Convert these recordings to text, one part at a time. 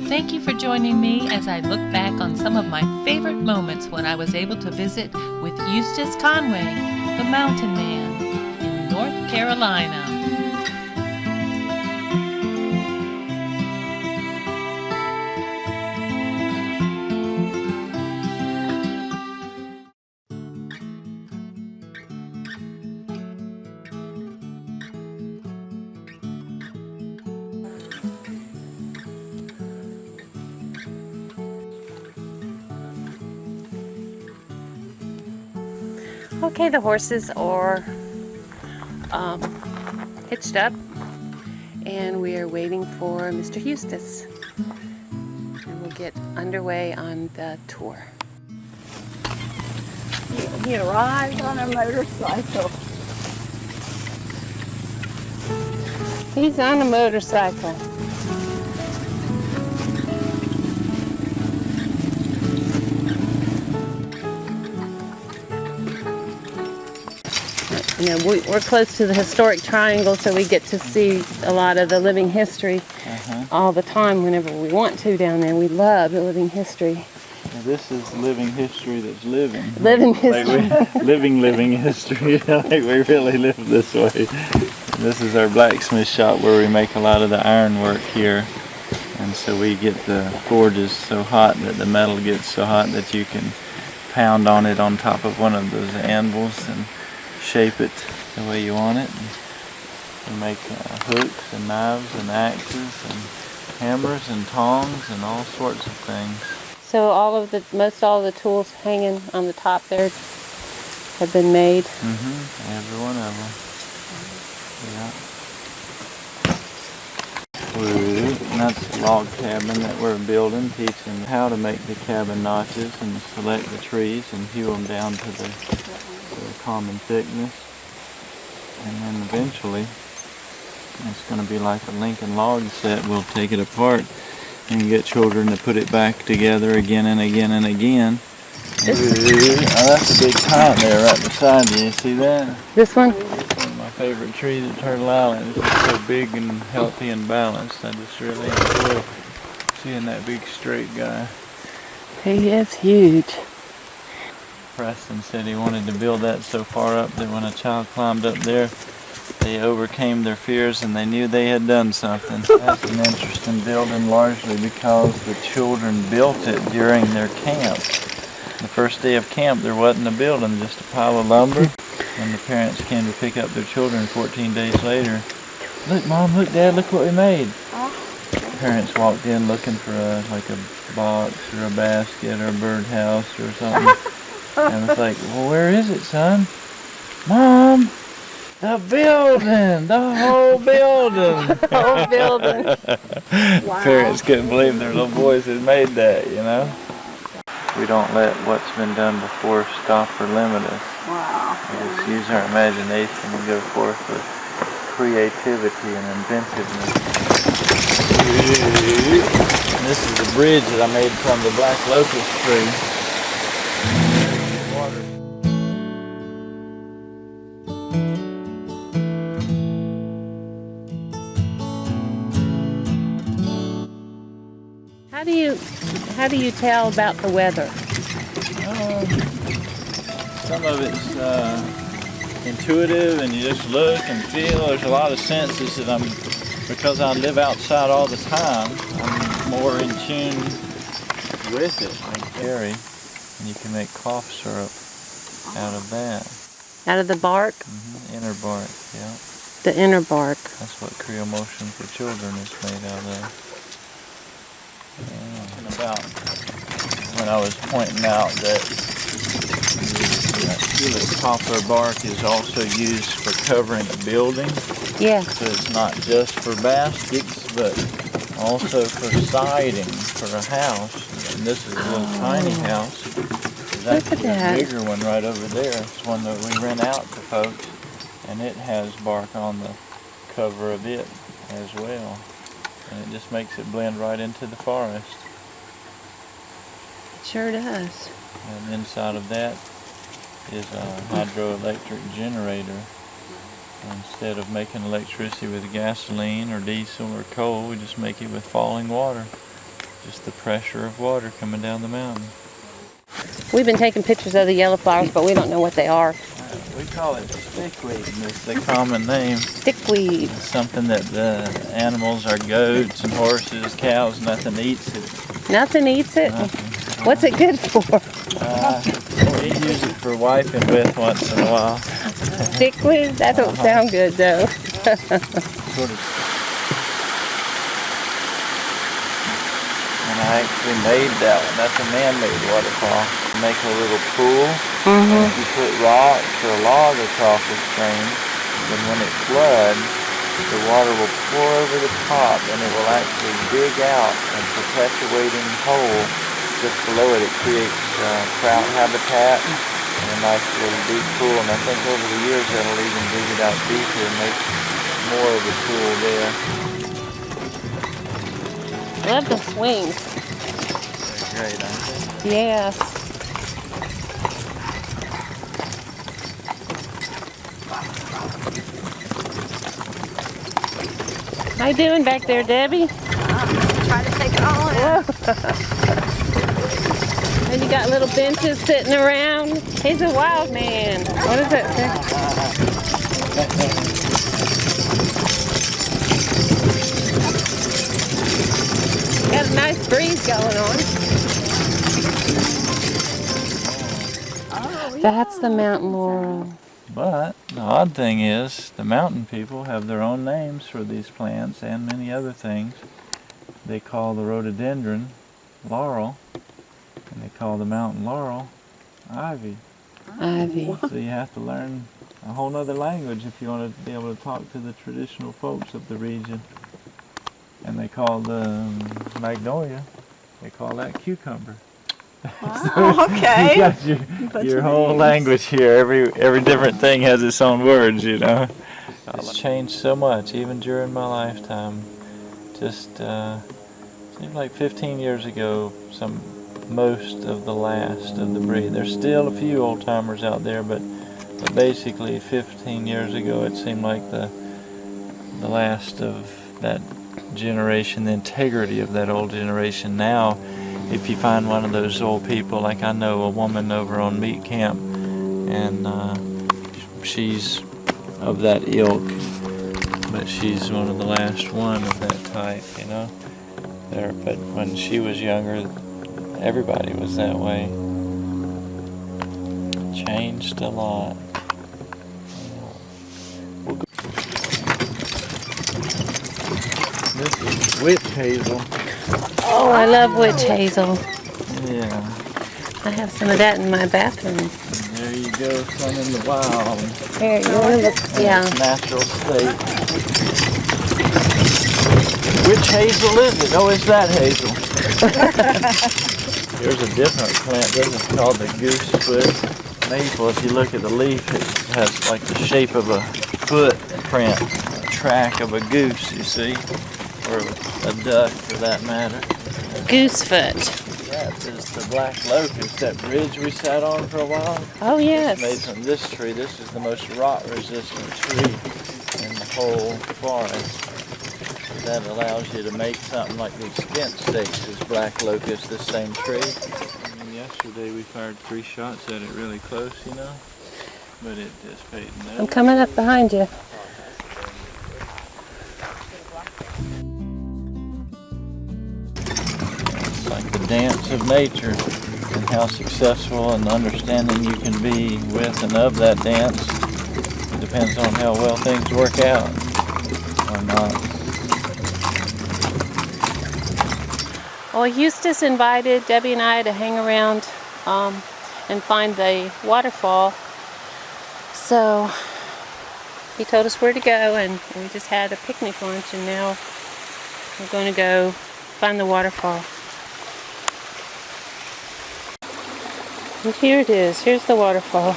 Thank you for joining me as I look back on some of my favorite moments when I was able to visit with Eustace Conway, the mountain man, in North Carolina. Okay, the horses are hitched up and we are waiting for Mr. Eustace. And we'll get underway on the tour. He arrived on a motorcycle. He's on a motorcycle. You know, we're close to the historic triangle, so we get to see a lot of the living history all the time whenever we want to down there. We love the living history. Well, this is living history that's living. Living history. Like living history. Like we really live this way. And this is our blacksmith shop where we make a lot of the ironwork here. And so we get the forges so hot that the metal gets so hot that you can pound on it on top of one of those anvils and shape it the way you want it. And make hooks and knives and axes and hammers and tongs and all sorts of things. So most all of the tools hanging on the top there have been made. Every one of them. Yeah. And that's the log cabin that we're building, teaching how to make the cabin notches and select the trees and hew them down to the common thickness. And then eventually it's going to be like a Lincoln log set. We'll take it apart and get children to put it back together again and again and again. Oh, that's a big pine there right beside you. You see that? This one? It's one of my favorite trees at Turtle Island. It's just so big and healthy and balanced. I just really enjoy seeing that big straight guy. He is huge. Preston said he wanted to build that so far up that when a child climbed up there, they overcame their fears and they knew they had done something. That's an interesting building largely because the children built it during their camp. The first day of camp there wasn't a building, just a pile of lumber. And the parents came to pick up their children 14 days later. Look Mom, look Dad, look what we made. Parents walked in looking for like a box or a basket or a birdhouse or something. And it's like, well, where is it, son? Mom, the building, the whole building. The whole building. Wow. Parents couldn't believe their little boys had made that, you know. We don't let what's been done before stop or limit us. Wow. We just use our imagination and go forth with creativity and inventiveness. And this is the bridge that I made from the black locust tree. How do you tell about the weather? Some of it's intuitive and you just look and feel. There's a lot of senses that because I live outside all the time, I'm more in tune with it. Like berry, and you can make cough syrup out of that. Out of the bark? Inner bark, yeah. The inner bark. That's what Creo Motion for Children is made out of. And about when I was pointing out that tulip poplar bark is also used for covering a building. Yeah. So it's not just for baskets, but also for siding for a house. And this is a little tiny house. That's a bigger one right over there. It's one that we rent out to folks, and it has bark on the cover of it as well. And it just makes it blend right into the forest. It sure does. And inside of that is a hydroelectric generator. Instead of making electricity with gasoline or diesel or coal, we just make it with falling water. Just the pressure of water coming down the mountain. We've been taking pictures of the yellow flowers, but we don't know what they are. We call it stickweed, and it's the common name. Stickweed. It's something that the animals, our goats and horses, cows, nothing eats it. Nothing eats it? Nothing. What's it good for? We use it for wiping with once in a while. Stickweed? That don't sound good though. Sort of. And I actually made that one. That's a man-made waterfall. Make a little pool. And you put rocks or a log across the stream, then when it floods, the water will pour over the top and it will actually dig out a perpetuating hole just below it. It creates trout habitat and a nice little deep pool, and I think over the years that'll even dig it out deeper and make more of a pool there. Love the swings. They're great, aren't they? Yes. How you doing back there, Debbie? Try to take it all in. And you got little benches sitting around. He's a wild man. What is it? Got a nice breeze going on. Oh, That's the mountain laurel. But the odd thing is, the mountain people have their own names for these plants and many other things. They call the rhododendron laurel, and they call the mountain laurel ivy. Ivy. So you have to learn a whole nother language if you want to be able to talk to the traditional folks of the region. And they call the magnolia, they call that cucumber. wow, okay. You got your whole language here. Every different thing has its own words, you know. It's changed so much, even during my lifetime. Just seems like 15 years ago, most of the last of the breed. There's still a few old timers out there, but basically 15 years ago, it seemed like the last of that generation, the integrity of that old generation. Now, if you find one of those old people, like I know a woman over on Meat Camp, and she's of that ilk, but she's one of the last one of that type, you know. But when she was younger, everybody was that way. Changed a lot. This is witch hazel. Oh, I love witch hazel. Yeah. I have some of that in my bathroom. And there you go, some in the wild. Here, you want to look? Yeah. Natural state. Which hazel is it? Oh, it's that hazel. Here's a different plant. This is called the goosefoot maple. If you look at the leaf, it has like the shape of a footprint, a track of a goose, you see, or a duck for that matter. Goosefoot. That is the black locust, that bridge we sat on for a while. Oh, yes. It's made from this tree. This is the most rot-resistant tree in the whole forest. That allows you to make something like these spent stakes is black locust, this same tree. I mean, yesterday we fired 3 shots at it really close, you know, but it dissipated. I'm coming up behind you. It's like the dance of nature and how successful and understanding you can be with and of that dance. It depends on how well things work out or not. Well, Eustace invited Debbie and I to hang around and find the waterfall. So he told us where to go, and we just had a picnic lunch, and now we're going to go find the waterfall. And here it is. Here's the waterfall.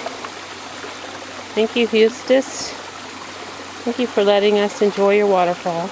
Thank you, Eustace. Thank you for letting us enjoy your waterfall.